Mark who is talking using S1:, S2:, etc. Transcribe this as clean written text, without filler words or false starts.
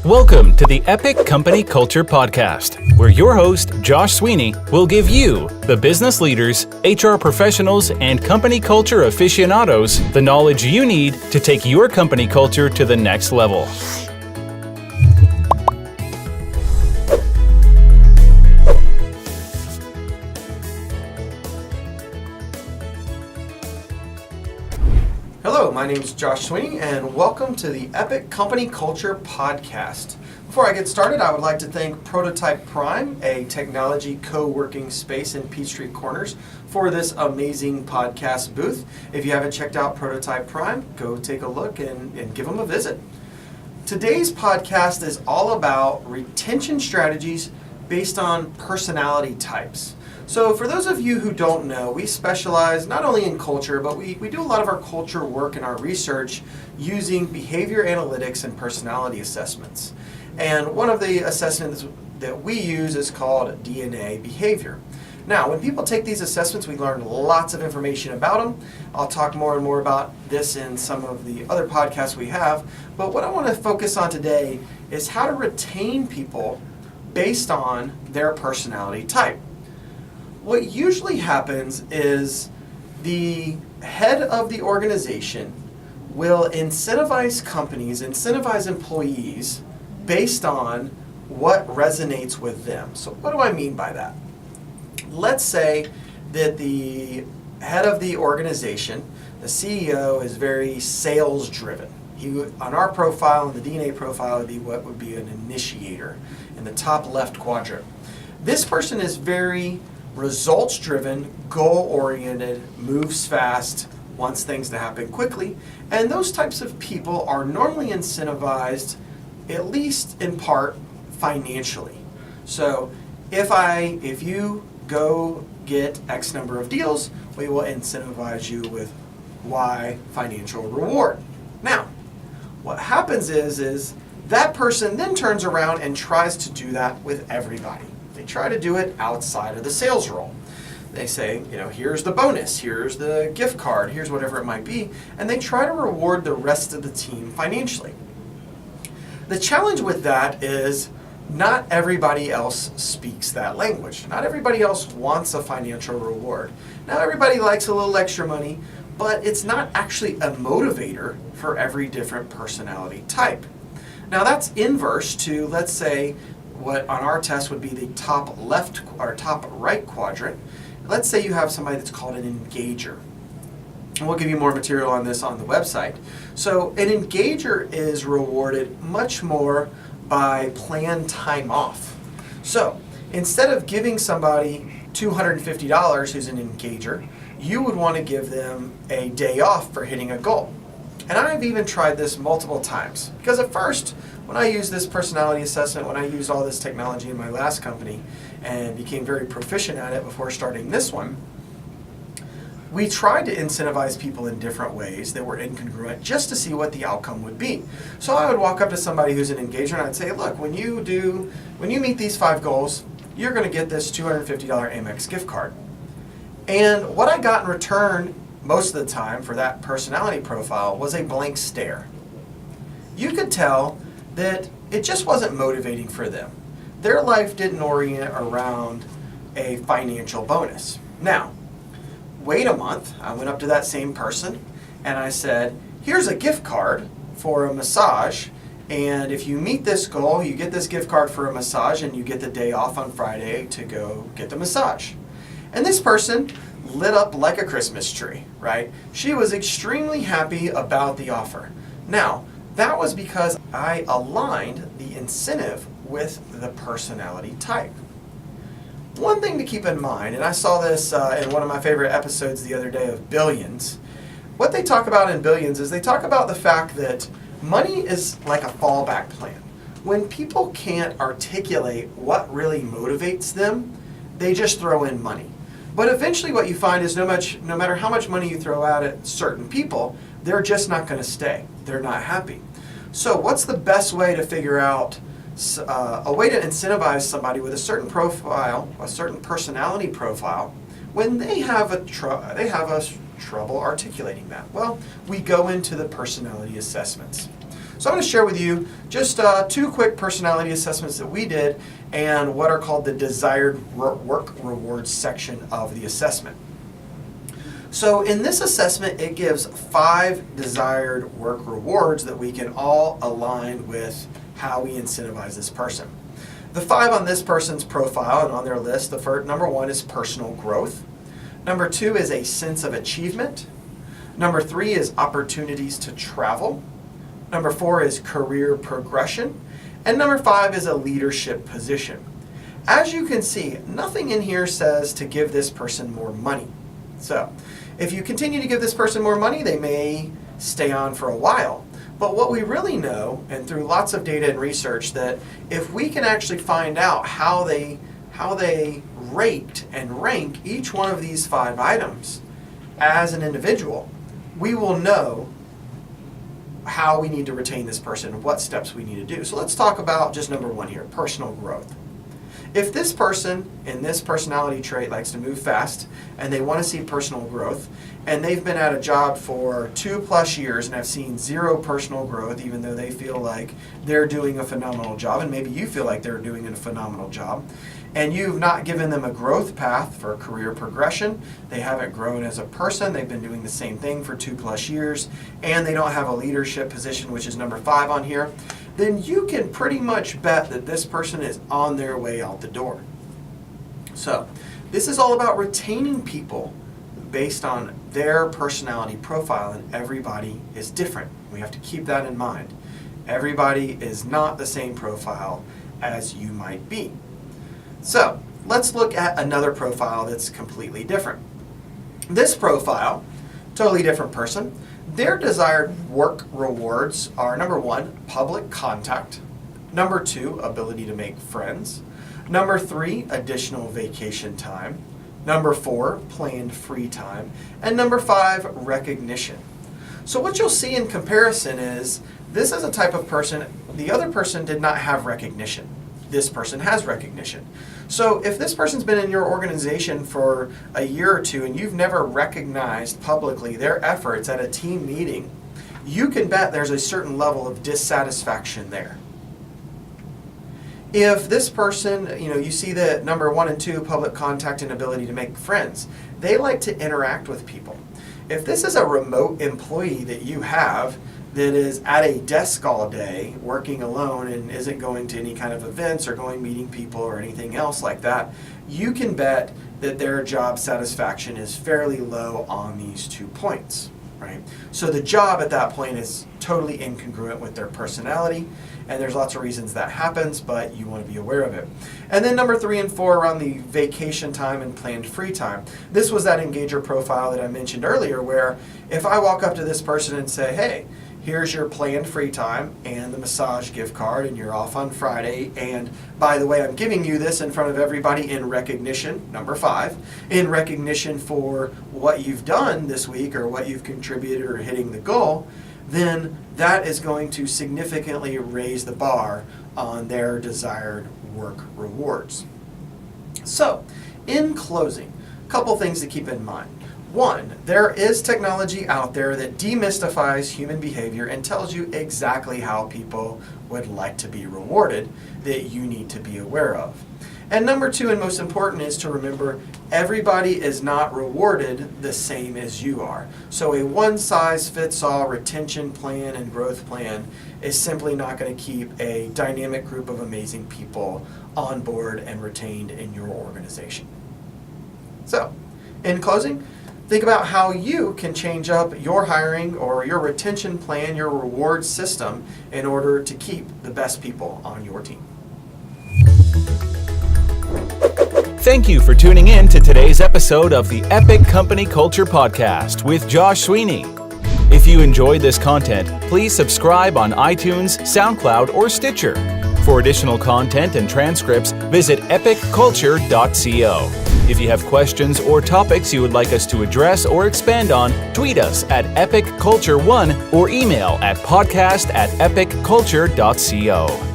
S1: Welcome to the Epic Company Culture Podcast, where your host, Josh Sweeney, will give you, the business leaders, HR professionals, and company culture aficionados, the knowledge you need to take your company culture to the next level.
S2: Hello, my name is Josh Sweeney, and welcome to the Epic Company Culture Podcast. Before I get started, I would like to thank Prototype Prime, a technology co-working space in Peachtree Corners, for this amazing podcast booth. If you haven't checked out Prototype Prime, go take a look and give them a visit. Today's podcast is all about retention strategies based on personality types. So for those of you who don't know, we specialize not only in culture, but we do a lot of our culture work and our research using behavior analytics and personality assessments. And one of the assessments that we use is called DNA behavior. Now, when people take these assessments, we learn lots of information about them. I'll talk more and more about this in some of the other podcasts we have. But what I want to focus on today is how to retain people based on their personality type. What usually happens is the head of the organization will incentivize companies, incentivize employees based on what resonates with them. So what do I mean by that? Let's say that the head of the organization, the CEO, is very sales driven. On our profile, in the DNA profile, would be what would be an initiator in the top left quadrant. This person is very results-driven, goal-oriented, moves fast, wants things to happen quickly, and those types of people are normally incentivized, at least in part, financially. So if you go get X number of deals, we will incentivize you with Y financial reward. Now, what happens is that person then turns around and tries to do that with everybody. They try to do it outside of the sales role. They say, here's the bonus, here's the gift card, here's whatever it might be, and they try to reward the rest of the team financially. The challenge with that is not everybody else speaks that language. Not everybody else wants a financial reward. Not everybody likes a little extra money, but it's not actually a motivator for every different personality type. Now that's inverse to, let's say, what on our test would be the top left or top right quadrant. Let's say you have somebody that's called an engager. And we'll give you more material on this on the website. So an engager is rewarded much more by planned time off. So instead of giving somebody $250 who's an engager, you would want to give them a day off for hitting a goal. And I've even tried this multiple times, because at first, when I used this personality assessment, when I used all this technology in my last company and became very proficient at it before starting this one, we tried to incentivize people in different ways that were incongruent just to see what the outcome would be. So I would walk up to somebody who's an engager and I'd say, look, when you meet these 5 goals, you're going to get this $250 Amex gift card. And what I got in return most of the time for that personality profile was a blank stare. You could tell that it just wasn't motivating for them. Their life didn't orient around a financial bonus. Now, wait a month, I went up to that same person and I said, here's a gift card for a massage, and if you meet this goal, you get this gift card for a massage and you get the day off on Friday to go get the massage. And this person lit up like a Christmas tree, right? She was extremely happy about the offer. Now, that was because I aligned the incentive with the personality type. One thing to keep in mind, and I saw this in one of my favorite episodes the other day of Billions, what they talk about in Billions is they talk about the fact that money is like a fallback plan. When people can't articulate what really motivates them, they just throw in money. But eventually what you find is no matter how much money you throw out at certain people, they're just not going to stay. They're not happy. So what's the best way to figure out a way to incentivize somebody with a certain profile, a certain personality profile, when they have trouble articulating that? Well, we go into the personality assessments. So I'm going to share with you just 2 quick personality assessments that we did and what are called the desired work rewards section of the assessment. So in this assessment, it gives 5 desired work rewards that we can all align with how we incentivize this person. The 5 on this person's profile and on their list, the first, number 1 is personal growth. Number 2 is a sense of achievement. Number 3 is opportunities to travel. Number 4 is career progression. And number 5 is a leadership position. As you can see, nothing in here says to give this person more money. So, if you continue to give this person more money, they may stay on for a while. But what we really know, and through lots of data and research, that if we can actually find out how they rate and rank each one of these 5 items as an individual, we will know how we need to retain this person, what steps we need to do. So let's talk about just number 1 here, personal growth. If this person in this personality trait likes to move fast and they want to see personal growth, and they've been at a job for 2+ years and have seen 0 personal growth, even though they feel like they're doing a phenomenal job, and maybe you feel like they're doing a phenomenal job, and you've not given them a growth path for career progression, they haven't grown as a person, they've been doing the same thing for 2+ years, and they don't have a leadership position, which is number 5 on here, then you can pretty much bet that this person is on their way out the door. So, this is all about retaining people based on their personality profile, and everybody is different. We have to keep that in mind. Everybody is not the same profile as you might be. So, let's look at another profile that's completely different. This profile, totally different person. Their desired work rewards are number 1, public contact. Number 2, ability to make friends. Number 3, additional vacation time. Number 4, planned free time. And number 5, recognition. So what you'll see in comparison is this is a type of person, the other person did not have recognition. This person has recognition. So if this person's been in your organization for a year or 2 and you've never recognized publicly their efforts at a team meeting, you can bet there's a certain level of dissatisfaction there. If this person, you see that number 1 and 2, public contact and ability to make friends, they like to interact with people. If this is a remote employee that you have that is at a desk all day working alone and isn't going to any kind of events or going meeting people or anything else like that, you can bet that their job satisfaction is fairly low on these 2 points, right? So the job at that point is totally incongruent with their personality, and there's lots of reasons that happens, but you want to be aware of it. And then number 3 and 4 around the vacation time and planned free time. This was that engager profile that I mentioned earlier, where if I walk up to this person and say, hey, here's your planned free time and the massage gift card, and you're off on Friday, and by the way, I'm giving you this in front of everybody in recognition, number 5, in recognition for what you've done this week or what you've contributed or hitting the goal, then that is going to significantly raise the bar on their desired work rewards. So, in closing, a couple things to keep in mind. 1, there is technology out there that demystifies human behavior and tells you exactly how people would like to be rewarded that you need to be aware of. And number 2, and most important, is to remember everybody is not rewarded the same as you are. So a one-size-fits-all retention plan and growth plan is simply not going to keep a dynamic group of amazing people on board and retained in your organization. So, in closing, think about how you can change up your hiring or your retention plan, your reward system, in order to keep the best people on your team.
S1: Thank you for tuning in to today's episode of the Epic Company Culture Podcast with Josh Sweeney. If you enjoyed this content, please subscribe on iTunes, SoundCloud, or Stitcher. For additional content and transcripts, visit epicculture.co. If you have questions or topics you would like us to address or expand on, tweet us at epicculture1 or email at podcast@epicculture.co.